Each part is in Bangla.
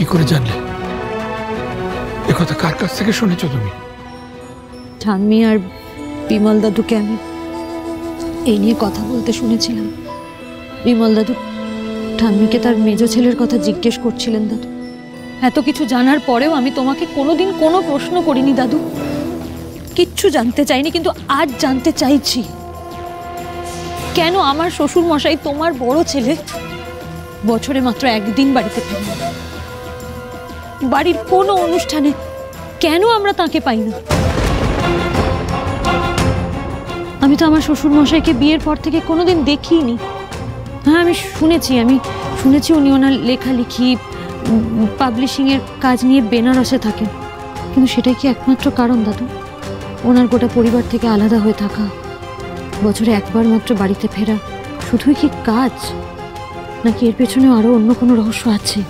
কি করে জানলে? একথা কার কাছ থেকে শুনেছো তুমি? ঠাম্মি আর বিমল দাদুকে আমি এই নিয়ে কথা বলতে শুনেছিলাম। বিমল দাদু ঠাম্মিকে তার মেজ ছেলের কথা জিজ্ঞেস করছিলেন। দাদু, এত কিছু জানার পরেও আমি তোমাকে কোনোদিন কোনো প্রশ্ন করিনি দাদু, কিচ্ছু জানতে চাইনি, কিন্তু আজ জানতে চাইছি কেন আমার শ্বশুর মশাই তোমার বড় ছেলে বছরে মাত্র একদিন বাড়িতে ফেরেন? বাড়ির কোনো অনুষ্ঠানে কেন আমরা তাকে পাই না? আমি তো আমার শ্বশুর মশাইকে বিয়ের পর থেকে কোনোদিন দেখিনি। হ্যাঁ, আমি শুনেছি উনি ওনার লেখালেখি পাবলিশিংয়ের কাজ নিয়ে বেনারসে থাকেন, কিন্তু সেটাই কি একমাত্র কারণ দাদু? ওনার গোটা পরিবার থেকে আলাদা হয়ে থাকা, বছরে একবার মাত্র বাড়িতে ফেরা, শুধুই কি কাজ, নাকি এর পেছনে আরো অন্য কোনো রহস্য আছে?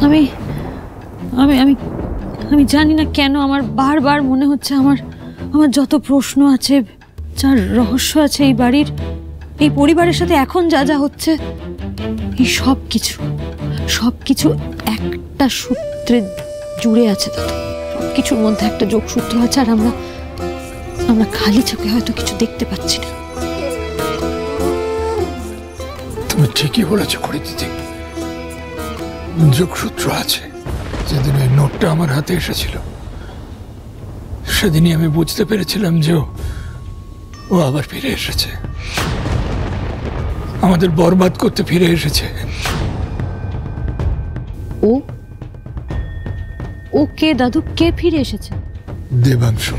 আমি আমি আমি আমি জানি না কেন আমার বারবার মনে হচ্ছে আমার যত প্রশ্ন আছে, যার রহস্য আছে এই বাড়ির, এই পরিবারের সাথে এখন যা যা হচ্ছে, এই সব কিছু একটা সূত্রে জুড়ে আছে দাদু। সবকিছুর মধ্যে একটা যোগসূত্র আছে, আর আমরা খালি চোখে হয়তো কিছু দেখতে পাচ্ছি না। তুমি ঠিকই বলেছ করে দিদি, যোগসূত্র আছে। যেদিন ওই নোটটা আমার হাতে এসেছিল সেদিনই আমি বুঝতে পেরেছিলাম যে ও আবার ফিরে এসেছে, আমাদের বরবাদ করতে ফিরে এসেছে। ও কে দাদু? কে ফিরে এসেছে? দেবাংশু,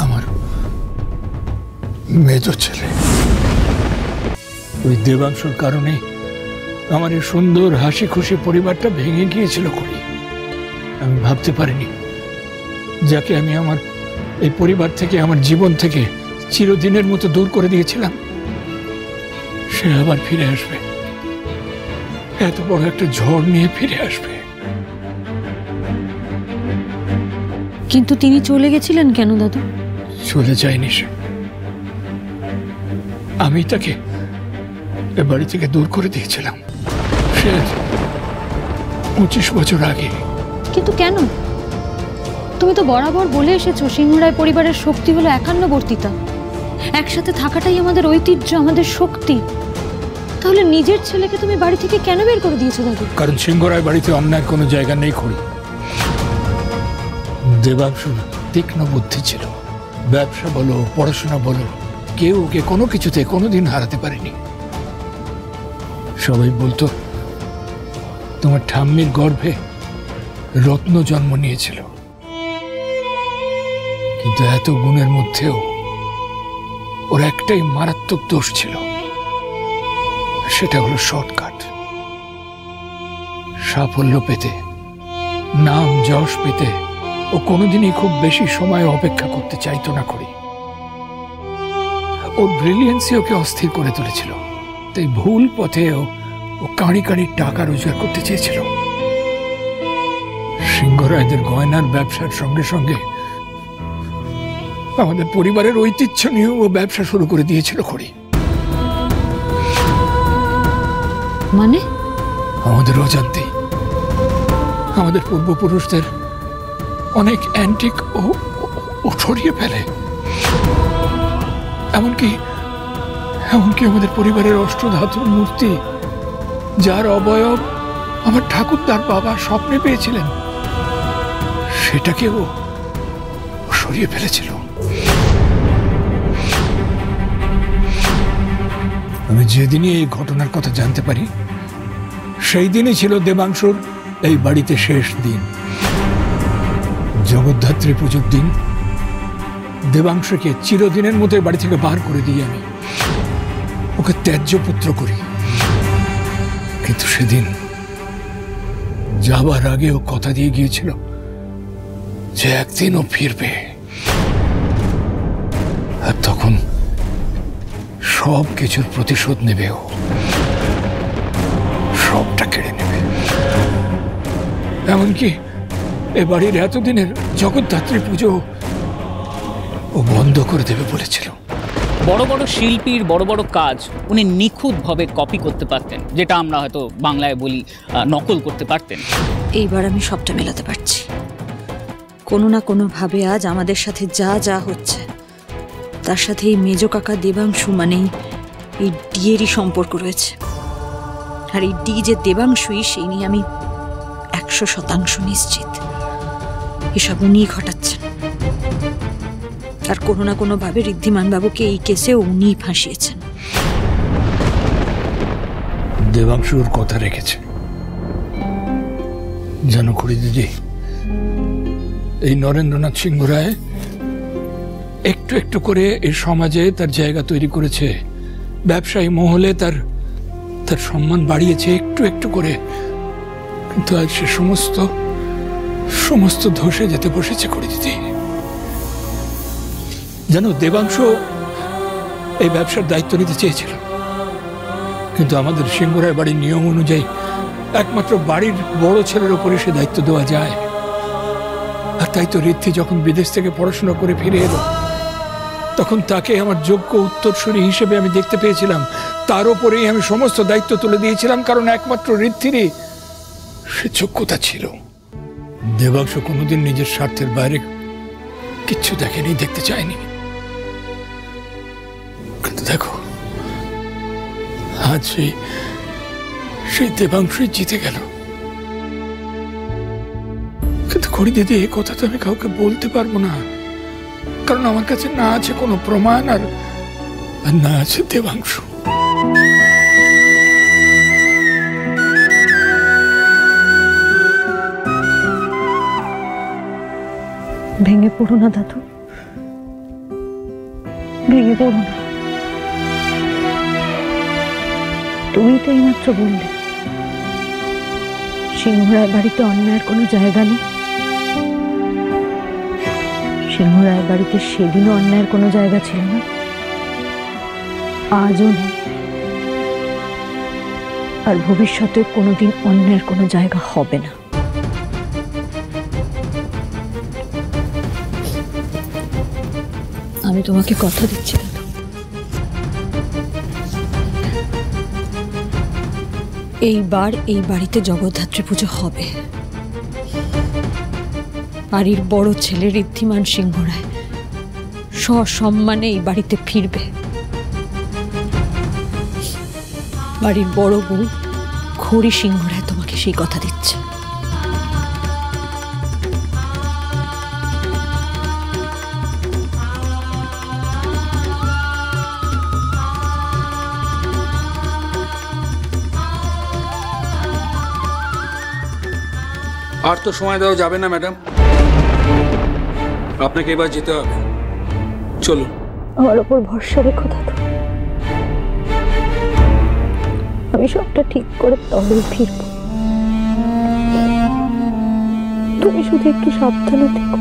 আমার মেজ ছেলে। ওই দেবাংশুর কারণে আমার এই সুন্দর হাসি খুশি পরিবারটা ভেঙে গিয়েছিল। করি আমি ভাবতে পারিনি যাকে আমি আমার এই পরিবার থেকে, আমার জীবন থেকে চিরদিনের মতো দূর করে দিয়েছিলাম, সে আবার ফিরে আসবে, এত বড় একটা ঝড় নিয়ে ফিরে আসবে। কিন্তু তিনি চলে গেছিলেন কেন দাদু? চলে যায়নি সে, আমি তাকে এ বাড়ি থেকে দূর করে দিয়েছিলাম, সে 25 বছর আগে। কিন্তু কেন? তুমি তো বরাবর বলে এসেছো সিংহরায় পরিবারের শক্তি হলো একান্নবর্তিতা, একসাথে থাকাটাই আমাদের ঐতিহ্য, আমাদের শক্তি। তাহলে নিজের ছেলেকে তুমি বাড়ি থেকে কেন বের করে দিয়েছো দাদু? কারণ সিংহরায় বাড়িতে অন্যায় কোনো জায়গা নেই করি। দেবাংশুর তীক্ষ্ণ বুদ্ধি ছিল, ব্যবসা বলো পড়াশোনা বলো, কেউ ওকে কোনো কিছুতে কোনোদিন হারাতে পারেনি। সবাই বলতো তোমার ঠাম্মির গর্ভে রত্ন জন্ম নিয়েছিল, কিন্তু এত গুণের মধ্যেও ওর একটাই মারাত্মক দোষ ছিল, সেটা হলো শর্টকাট। সাফল্য পেতে, নাম যশ পেতে ও কোনোদিনই খুব বেশি সময় অপেক্ষা করতে চাইতো না করি। ওর ব্রিলিয়েন্সি ওকে অস্থির করে তুলেছিল, তাই ভুল পথেও ও কাঁড়ি কাঁড়ি টাকা রোজগার করতে চেয়েছিল। সিংহরায়দের গয়নার ব্যবসার সঙ্গে সঙ্গে আমাদের পরিবারের ঐতিহ্য নিয়ে ও ব্যবসা শুরু করে দিয়েছিল। করি মানে? আমাদের অজান্তেই আমাদের পূর্বপুরুষদের অনেক অ্যান্টিক ও ছড়িয়ে ফেলে। এমনকি আমাদের পরিবারের অষ্টধাতুর মূর্তি, যার অবয়ব আমার ঠাকুরদার বাবা স্বপ্নে পেয়েছিলেন, সেটাকে ও সরিয়ে ফেলেছিল। আমি যেদিনই এই ঘটনার কথা জানতে পারি, সেই দিনই ছিল দেবাংশুর এই বাড়িতে শেষ দিন। জগদ্ধাত্রী পুজোর দিন দেবাংশুকে চিরদিনের মতো বাড়ি থেকে বার করে দিই, আমি ওকে ত্যায্য পুত্র করি। কিন্তু সেদিন যাবার আগে ও কথা দিয়ে গিয়েছিল যে একদিন ও ফিরবে, আর তখন সব কিছুর প্রতিশোধ নেবে, ও সবটা কেড়ে নেবে। এমনকি এ বাড়ির এতদিনের জগদ্ধাত্রী পুজো ও বন্ধ করে দেবে বলেছিল। বড় বড় শিল্পীর বড় বড় কাজ উনি নিখুঁতভাবে কপি করতে পারতেন, যেটা আমরা হয়তো বাংলায় বলি নকল করতে পারতেন। এইবার আমি সবটা মেলাতে পারছি। কোনো না কোনোভাবে আজ আমাদের সাথে যা যা হচ্ছে তার সাথে এই মেজ কাকা দেবাংশু মানেই এই ডিয়েরই সম্পর্ক রয়েছে। আর এই ডি যে দেবাংশুই সেই নিয়ে আমি 100% নিশ্চিত। এসব উনিই ঘটাচ্ছেন, আর কোনো না কোনোভাবে ঋদ্ধিমান বাবুকে এই কেসে উনিই ফাঁসিয়েছেন। দেবাংশুর কথা রেখেছে। জানো খুড়ি দিদি, এই নরেন্দ্রনাথ সিংহ রায় একটু একটু করে এই সমাজে তার জায়গা তৈরি করেছে, ব্যবসায়ী মহলে তার তার সম্মান বাড়িয়েছে একটু একটু করে, কিন্তু আজ সে সমস্ত ধসে যেতে বসেছে খুড়ি দিদি। জানো, দেবাংশু এই ব্যবসার দায়িত্ব নিতে চেয়েছিল, কিন্তু আমাদের সিংহরায় বাড়ির নিয়ম অনুযায়ী একমাত্র বাড়ির বড় ছেলের উপরে সে দায়িত্ব দেওয়া যায়। আর তাই তো ঋদ্ধি যখন বিদেশ থেকে পড়াশোনা করে ফিরে এলো, তখন তাকে আমার যোগ্য উত্তরসূরি হিসেবে আমি দেখতে পেয়েছিলাম। তার উপরেই আমি সমস্ত দায়িত্ব তুলে দিয়েছিলাম, কারণ একমাত্র ঋদ্ধিরই সে যোগ্যতা ছিল। দেবাংশু কোনোদিন নিজের স্বার্থের বাইরে কিচ্ছু দেখেনি, দেখতে চায়নি। কিন্তু দেখো, আজ সেই দেবাংশুই জিতে গেল। কিন্তু খুড়ি দিদি, এই কথা তো আমি কাউকে বলতে পারবো না, কারণ আমার কাছে না আছে কোনো প্রমাণ, আর না আছে দেবাংশু। ভেঙে পড়ো না দাদু, ভেঙে পড়ো না। তুমি তো এইমাত্র বললে সিংহরায় বাড়িতে অন্যায়ের কোনো জায়গা নেই। সিংহরায় বাড়িতে সেদিনও অন্যায়ের কোনো জায়গা ছিল না, আজও নেই, আর ভবিষ্যতে কোনোদিন অন্যায়ের কোনো জায়গা হবে না। আমি তোমাকে কথা দিচ্ছি দাদু, এইবার এই বাড়িতে জগদ্ধাত্রী পুজো হবে। বাড়ির বড় ছেলে ঋদ্ধিমান সিংহ রায় সসম্মানে এই বাড়িতে ফিরবে। বাড়ির বড় বউ খড়ি সিংহ রায় তোমাকে সেই কথা দিচ্ছে। আর তো সময় দেওয়া যাবে না ম্যাডাম, আপনাকে এবার যেতে হবে। চলুন। আমার ওপর ভরসা রেখো দাদু, আমি সবটা ঠিক করে তবেই ফিরব। তুমি শুধু একটু সাবধানে থেকো।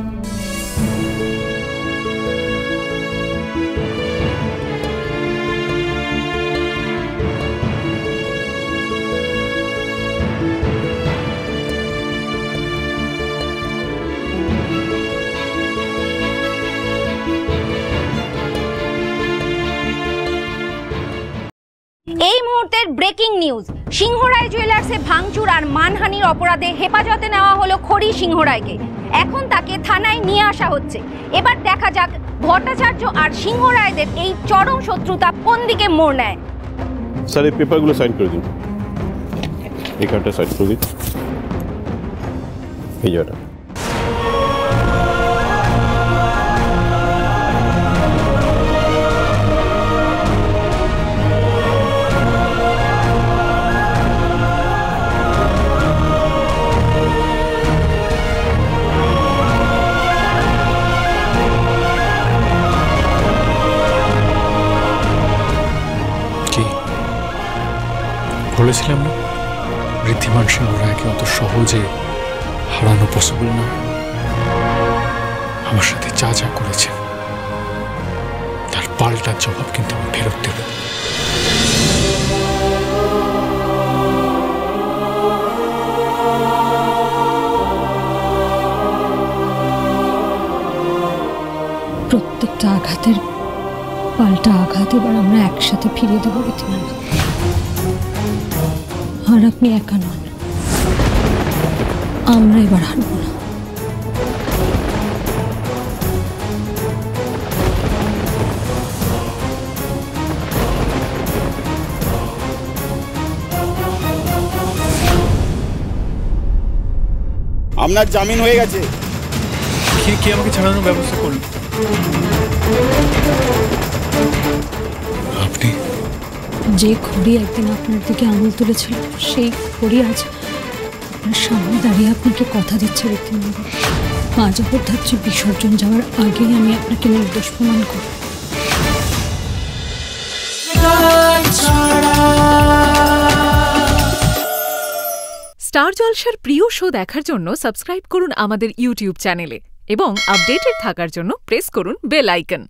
এই মুহূর্তের ব্রেকিং নিউজ, সিংহরায় জুয়েলার্সে ভাঙচুর আর মানহানির অপরাধে হেফাজতে নেওয়া হলো খড়ি সিংহরায়কে। এখন তাকে থানায় নিয়ে আসা হচ্ছে। এবার দেখা যাক ভট্টাচার্য আর সিংহরায়দের এই চরম শত্রুতা কোন দিকে মোড় নেয়। স্যার, এই পেপারগুলো সাইন করে দিন। এই কার্ডটা সাইন করে দিন। এই জায়গাটা। বলেছিলাম না, ঋদ্ধিমান সিংহ রায়কে অত সহজে হারানো পসিবল না। আমার সাথে যা যা করেছেন তার পাল্টা জবাব কিন্তু আমি ফেরত দেব। প্রত্যেকটা আঘাতের পাল্টা পাল্টা আঘাত এবার আমরা একসাথে ফিরিয়ে দেবো রীতিমান। আর আপনি একা নন, আমরা এবার হারবো না। আপনার জামিন হয়ে গেছে। কে আমাকে ছাড়ানোর ব্যবস্থা করল? আপনি? যে খড়ি একদিন আপনার দিকে আঙুল তুলেছিল, সেই খড়ি আজ আপনার সামনে দাঁড়িয়ে আপনাকে কথা দিচ্ছে রীতিমান। আজ অপরধার্য বিসর্জন যাওয়ার আগেই আমি আপনাকে নির্দোষ প্রমাণ করব। স্টার জলসার প্রিয় শো দেখার জন্য সাবস্ক্রাইব করুন আমাদের ইউটিউব চ্যানেলে এবং আপডেটেড থাকার জন্য প্রেস করুন বেল আইকন।